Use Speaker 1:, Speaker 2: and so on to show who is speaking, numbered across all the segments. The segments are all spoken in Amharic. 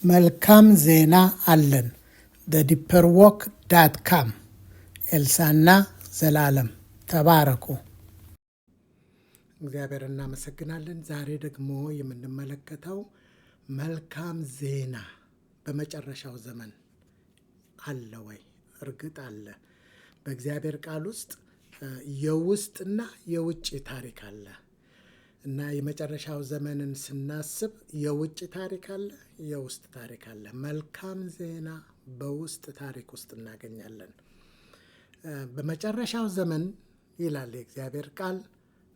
Speaker 1: መልካም ዜና አለን። thedeeperwalk.com ኤልሳና ዘላለም ተባረኩ። እግዚአብሔር እናመሰግናለን። ዛሬ ደግሞ የምንመለከተው መልካም ዜና በመጨረሻው ዘመን አለ ወይ? እርግጥ አለ። በእግዚአብሔር ቃል ውስጥ የውስጥና የውጭ ታሪክ አለ እና የመጨረሻው ዘመንን ስናስብ የውጭ ታሪክ አለ፣ የውስጥ ታሪክ አለ። መልካም ዜና በውስጥ ታሪክ ውስጥ እናገኛለን። በመጨረሻው ዘመን ይላል የእግዚአብሔር ቃል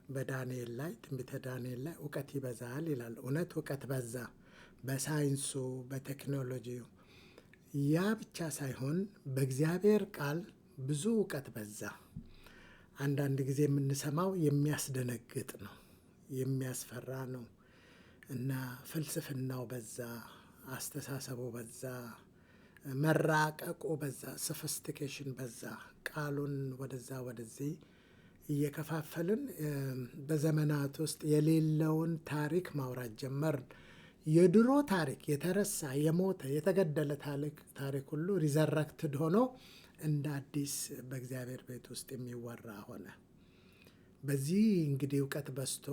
Speaker 1: በዳንኤል ላይ ትንቢተ ዳንኤል ላይ እውቀት ይበዛል ይላል። እውነት እውቀት በዛ፣ በሳይንሱ በቴክኖሎጂው። ያ ብቻ ሳይሆን በእግዚአብሔር ቃል ብዙ እውቀት በዛ። አንዳንድ ጊዜ የምንሰማው የሚያስደነግጥ ነው፣ የሚያስፈራ ነው እና ፍልስፍናው በዛ፣ አስተሳሰቡ በዛ፣ መራቀቁ በዛ፣ ሶፊስቲኬሽን በዛ። ቃሉን ወደዛ ወደዚህ እየከፋፈልን በዘመናት ውስጥ የሌለውን ታሪክ ማውራት ጀመርን። የድሮ ታሪክ የተረሳ የሞተ የተገደለ ታሪክ ሁሉ ሪዘረክትድ ሆኖ እንደ አዲስ በእግዚአብሔር ቤት ውስጥ የሚወራ ሆነ። በዚህ እንግዲህ እውቀት በዝቶ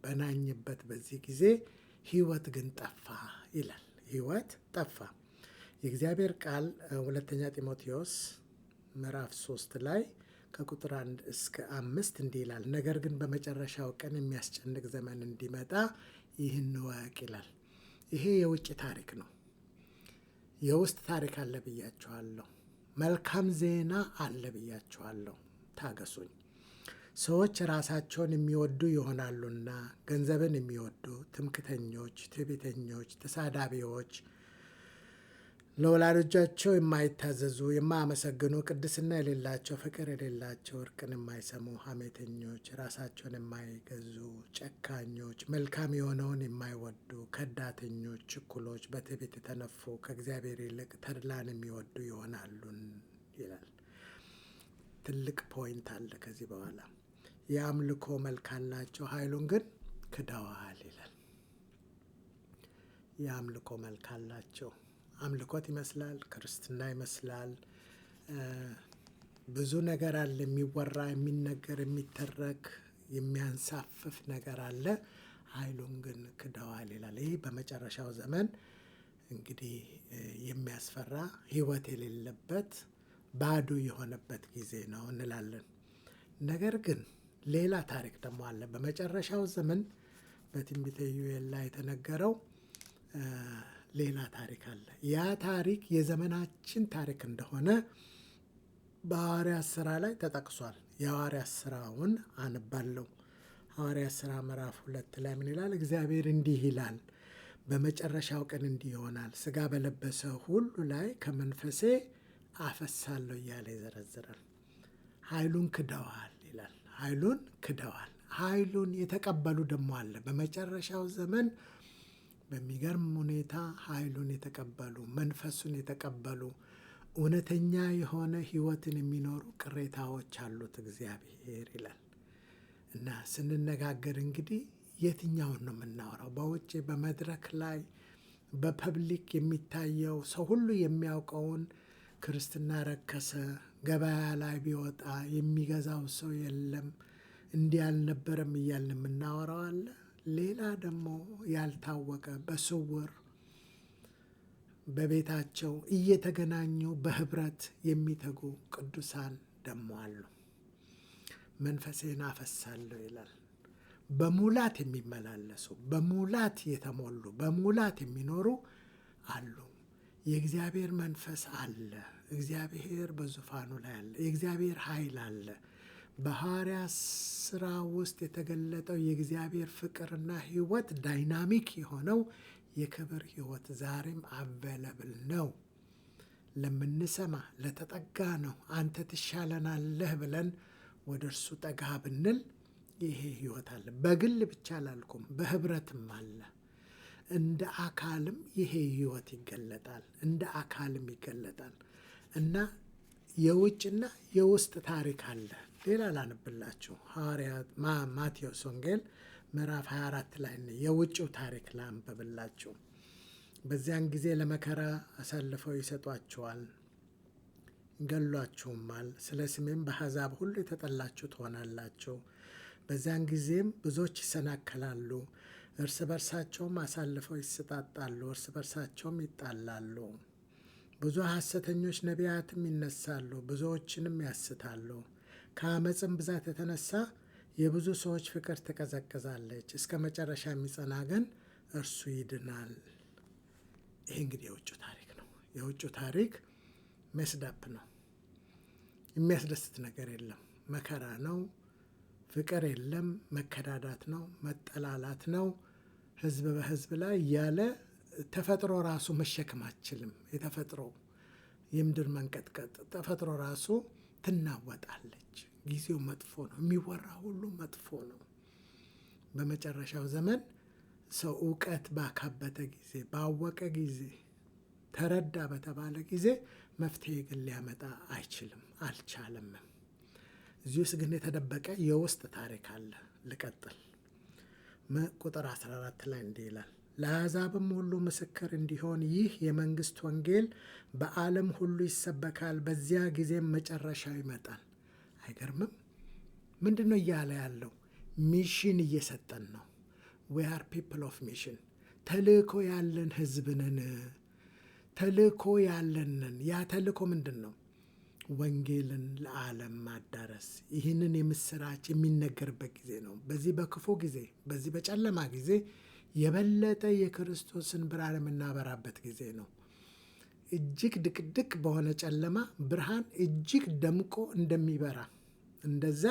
Speaker 1: በናኝበት በዚህ ጊዜ ሕይወት ግን ጠፋ ይላል። ሕይወት ጠፋ። የእግዚአብሔር ቃል ሁለተኛ ጢሞቴዎስ ምዕራፍ 3 ላይ ከቁጥር 1 እስከ 5 እንዲህ ይላል። ነገር ግን በመጨረሻው ቀን የሚያስጨንቅ ዘመን እንዲመጣ ይህን እወቅ ይላል። ይሄ የውጭ ታሪክ ነው። የውስጥ ታሪክ አለ ብያችኋለሁ። መልካም ዜና አለ ብያችኋለሁ። ታገሱኝ። ሰዎች ራሳቸውን የሚወዱ ይሆናሉና፣ ገንዘብን የሚወዱ፣ ትምክተኞች፣ ትዕቢተኞች፣ ተሳዳቢዎች፣ ለወላጆቻቸው የማይታዘዙ፣ የማያመሰግኑ፣ ቅድስና የሌላቸው፣ ፍቅር የሌላቸው፣ እርቅን የማይሰሙ፣ ሐሜተኞች፣ ራሳቸውን የማይገዙ፣ ጨካኞች፣ መልካም የሆነውን የማይወዱ፣ ከዳተኞች፣ ችኩሎች፣ በትዕቢት የተነፉ፣ ከእግዚአብሔር ይልቅ ተድላን የሚወዱ ይሆናሉ ይላል። ትልቅ ፖይንት አለ ከዚህ በኋላ። የአምልኮ መልክ አላቸው፣ ኃይሉን ግን ክደዋል ይላል። የአምልኮ መልክ አላቸው። አምልኮት ይመስላል፣ ክርስትና ይመስላል፣ ብዙ ነገር አለ፣ የሚወራ የሚነገር የሚተረክ የሚያንሳፍፍ ነገር አለ። ኃይሉን ግን ክደዋል ይላል። ይህ በመጨረሻው ዘመን እንግዲህ የሚያስፈራ ሕይወት የሌለበት ባዶ የሆነበት ጊዜ ነው እንላለን። ነገር ግን ሌላ ታሪክ ደግሞ አለ። በመጨረሻው ዘመን በትንቢተ ኢዩኤል ላይ የተነገረው ሌላ ታሪክ አለ። ያ ታሪክ የዘመናችን ታሪክ እንደሆነ በሐዋርያት ሥራ ላይ ተጠቅሷል። የሐዋርያት ሥራውን አነባለሁ። ሐዋርያት ሥራ ምዕራፍ 2 ላይ ምን ይላል? እግዚአብሔር እንዲህ ይላል፣ በመጨረሻው ቀን እንዲህ ይሆናል፣ ሥጋ በለበሰ ሁሉ ላይ ከመንፈሴ አፈሳለሁ እያለ ይዘረዝራል። ኃይሉን ክደዋል ይላል። ኃይሉን ክደዋል። ኃይሉን የተቀበሉ ደግሞ አለ። በመጨረሻው ዘመን በሚገርም ሁኔታ ኃይሉን የተቀበሉ፣ መንፈሱን የተቀበሉ፣ እውነተኛ የሆነ ሕይወትን የሚኖሩ ቅሬታዎች አሉት እግዚአብሔር ይላል። እና ስንነጋገር እንግዲህ የትኛውን ነው የምናወራው? በውጭ በመድረክ ላይ በፐብሊክ የሚታየው ሰው ሁሉ የሚያውቀውን ክርስትና ረከሰ፣ ገበያ ላይ ቢወጣ የሚገዛው ሰው የለም፣ እንዲህ አልነበረም እያልን የምናወራው አለ። ሌላ ደግሞ ያልታወቀ በስውር በቤታቸው እየተገናኙ በህብረት የሚተጉ ቅዱሳን ደግሞ አሉ። መንፈሴን አፈሳለሁ ይላል። በሙላት የሚመላለሱ፣ በሙላት የተሞሉ፣ በሙላት የሚኖሩ አሉ። የእግዚአብሔር መንፈስ አለ። እግዚአብሔር በዙፋኑ ላይ አለ። የእግዚአብሔር ኃይል አለ። በሐዋርያት ሥራ ውስጥ የተገለጠው የእግዚአብሔር ፍቅርና ሕይወት ዳይናሚክ የሆነው የክብር ሕይወት ዛሬም አቬለብል ነው። ለምንሰማ ለተጠጋ ነው። አንተ ትሻለናለህ ብለን ወደ እርሱ ጠጋ ብንል ይሄ ሕይወት አለ። በግል ብቻ አላልኩም፣ በህብረትም አለ። እንደ አካልም ይሄ ሕይወት ይገለጣል። እንደ አካልም ይገለጣል እና የውጭና የውስጥ ታሪክ አለ። ሌላ ላንብላችሁ። ሐዋርያት ማቴዎስ ወንጌል ምዕራፍ 24 ላይ የውጭው ታሪክ ላንብብላችሁ። በዚያን ጊዜ ለመከራ አሳልፈው ይሰጧችኋል፣ ይገድሏችሁማል። ስለ ስሜም በአሕዛብ ሁሉ የተጠላችሁ ትሆናላችሁ። በዚያን ጊዜም ብዙዎች ይሰናከላሉ፣ እርስ በርሳቸውም አሳልፈው ይሰጣጣሉ፣ እርስ በርሳቸውም ይጣላሉ። ብዙ ሐሰተኞች ነቢያትም ይነሳሉ፣ ብዙዎችንም ያስታሉ። ከአመፅም ብዛት የተነሳ የብዙ ሰዎች ፍቅር ትቀዘቅዛለች። እስከ መጨረሻ የሚጸና ግን እርሱ ይድናል። ይህ እንግዲህ የውጭ ታሪክ ነው። የውጭ ታሪክ መስዳፕ ነው። የሚያስደስት ነገር የለም። መከራ ነው። ፍቅር የለም። መከዳዳት ነው። መጠላላት ነው። ሕዝብ በሕዝብ ላይ እያለ ተፈጥሮ ራሱ መሸከም አትችልም። የተፈጥሮ የምድር መንቀጥቀጥ ተፈጥሮ ራሱ ትናወጣለች። ጊዜው መጥፎ ነው። የሚወራ ሁሉ መጥፎ ነው። በመጨረሻው ዘመን ሰው እውቀት ባካበተ ጊዜ፣ ባወቀ ጊዜ፣ ተረዳ በተባለ ጊዜ መፍትሄ ግን ሊያመጣ አይችልም፣ አልቻለምም። እዚህ ውስጥ ግን የተደበቀ የውስጥ ታሪክ አለ። ልቀጥል። ቁጥር 14 ላይ እንዲህ ይላል፣ ለአሕዛብም ሁሉ ምስክር እንዲሆን ይህ የመንግሥት ወንጌል በዓለም ሁሉ ይሰበካል፣ በዚያ ጊዜም መጨረሻው ይመጣል። አይገርምም? ምንድን ነው እያለ ያለው? ሚሽን እየሰጠን ነው። we are people of mission። ተልእኮ ያለን ሕዝብ ነን። ተልእኮ ያለንን። ያ ተልእኮ ምንድን ነው? ወንጌልን ለዓለም ማዳረስ። ይህንን የምስራች የሚነገርበት ጊዜ ነው። በዚህ በክፉ ጊዜ፣ በዚህ በጨለማ ጊዜ የበለጠ የክርስቶስን ብርሃን የምናበራበት ጊዜ ነው። እጅግ ድቅድቅ በሆነ ጨለማ ብርሃን እጅግ ደምቆ እንደሚበራ እንደዛ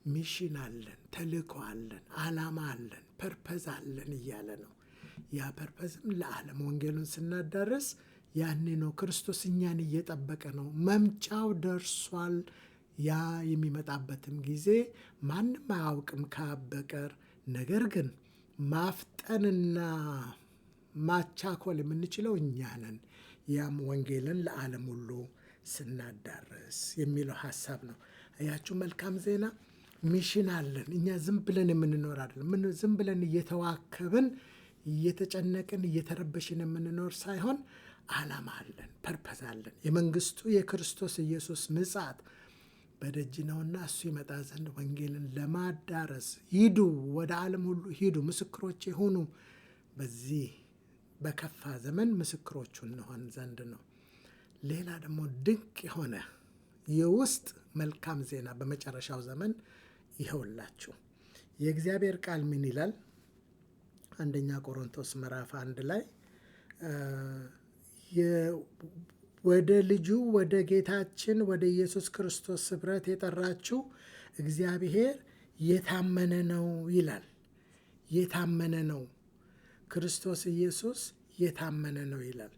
Speaker 1: ሚሽን አለን፣ ተልእኮ አለን፣ ዓላማ አለን፣ ፐርፐዝ አለን እያለ ነው። ያ ፐርፐዝም ለዓለም ወንጌሉን ስናዳረስ ያኔ ነው። ክርስቶስ እኛን እየጠበቀ ነው። መምጫው ደርሷል። ያ የሚመጣበትም ጊዜ ማንም አያውቅም ከአብ በቀር። ነገር ግን ማፍጠንና ማቻኮል የምንችለው እኛ ነን። ያም ወንጌልን ለዓለም ሁሉ ስናዳርስ የሚለው ሀሳብ ነው። አያችሁ፣ መልካም ዜና ሚሽን አለን። እኛ ዝም ብለን የምንኖር አይደለም። ዝም ብለን እየተዋከብን እየተጨነቅን እየተረበሽን የምንኖር ሳይሆን ዓላማ አለን፣ ፐርፐዝ አለን። የመንግስቱ የክርስቶስ ኢየሱስ ምጽአት በደጅ ነውና እሱ ይመጣ ዘንድ ወንጌልን ለማዳረስ ሂዱ፣ ወደ ዓለም ሁሉ ሂዱ፣ ምስክሮቼ ሁኑ። በዚህ በከፋ ዘመን ምስክሮቹ እንሆን ዘንድ ነው። ሌላ ደግሞ ድንቅ የሆነ የውስጥ መልካም ዜና በመጨረሻው ዘመን ይኸውላችሁ። የእግዚአብሔር ቃል ምን ይላል? አንደኛ ቆሮንቶስ ምዕራፍ 1 ላይ ወደ ልጁ ወደ ጌታችን ወደ ኢየሱስ ክርስቶስ ኅብረት የጠራችሁ እግዚአብሔር የታመነ ነው ይላል። የታመነ ነው። ክርስቶስ ኢየሱስ የታመነ ነው ይላል።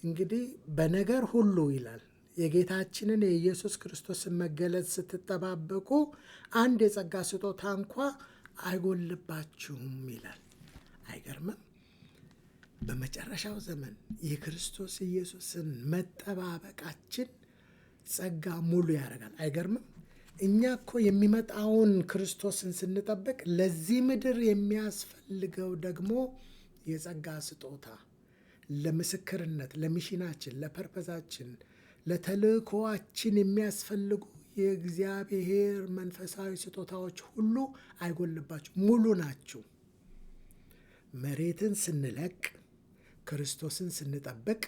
Speaker 1: እንግዲህ በነገር ሁሉ ይላል የጌታችንን የኢየሱስ ክርስቶስን መገለጥ ስትጠባበቁ አንድ የጸጋ ስጦታ እንኳ አይጎልባችሁም ይላል። አይገርምም? በመጨረሻው ዘመን የክርስቶስ ኢየሱስን መጠባበቃችን ጸጋ ሙሉ ያደርጋል። አይገርምም? እኛ እኮ የሚመጣውን ክርስቶስን ስንጠብቅ ለዚህ ምድር የሚያስፈልገው ደግሞ የጸጋ ስጦታ ለምስክርነት፣ ለሚሽናችን፣ ለፐርፐዛችን፣ ለተልእኮዋችን የሚያስፈልጉ የእግዚአብሔር መንፈሳዊ ስጦታዎች ሁሉ አይጎልባችሁ፣ ሙሉ ናችሁ። መሬትን ስንለቅ፣ ክርስቶስን ስንጠብቅ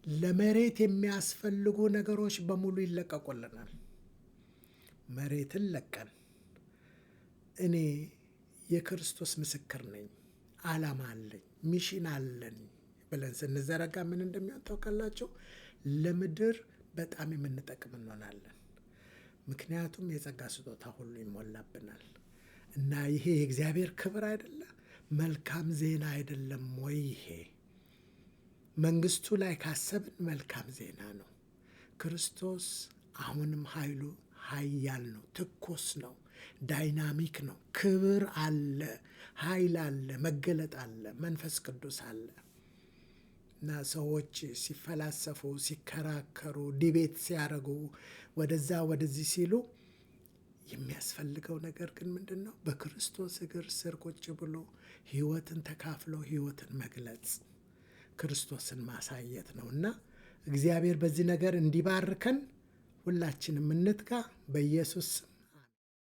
Speaker 1: ለመሬት የሚያስፈልጉ ነገሮች በሙሉ ይለቀቁልናል። መሬትን ለቀን እኔ የክርስቶስ ምስክር ነኝ፣ ዓላማ አለኝ፣ ሚሽን አለን ብለን ስንዘረጋ ምን እንደሚሆን ታውቃላችሁ? ለምድር በጣም የምንጠቅም እንሆናለን። ምክንያቱም የጸጋ ስጦታ ሁሉ ይሞላብናል። እና ይሄ የእግዚአብሔር ክብር አይደለም? መልካም ዜና አይደለም ወይ? ይሄ መንግስቱ ላይ ካሰብን መልካም ዜና ነው። ክርስቶስ አሁንም ኃይሉ ኃያል ነው፣ ትኩስ ነው፣ ዳይናሚክ ነው። ክብር አለ፣ ኃይል አለ፣ መገለጥ አለ፣ መንፈስ ቅዱስ አለ። እና ሰዎች ሲፈላሰፉ፣ ሲከራከሩ፣ ዲቤት ሲያደርጉ፣ ወደዛ ወደዚህ ሲሉ የሚያስፈልገው ነገር ግን ምንድን ነው? በክርስቶስ እግር ስር ቁጭ ብሎ ህይወትን ተካፍሎ ህይወትን መግለጽ፣ ክርስቶስን ማሳየት ነው እና እግዚአብሔር በዚህ ነገር እንዲባርከን ሁላችንም እንትጋ። በኢየሱስ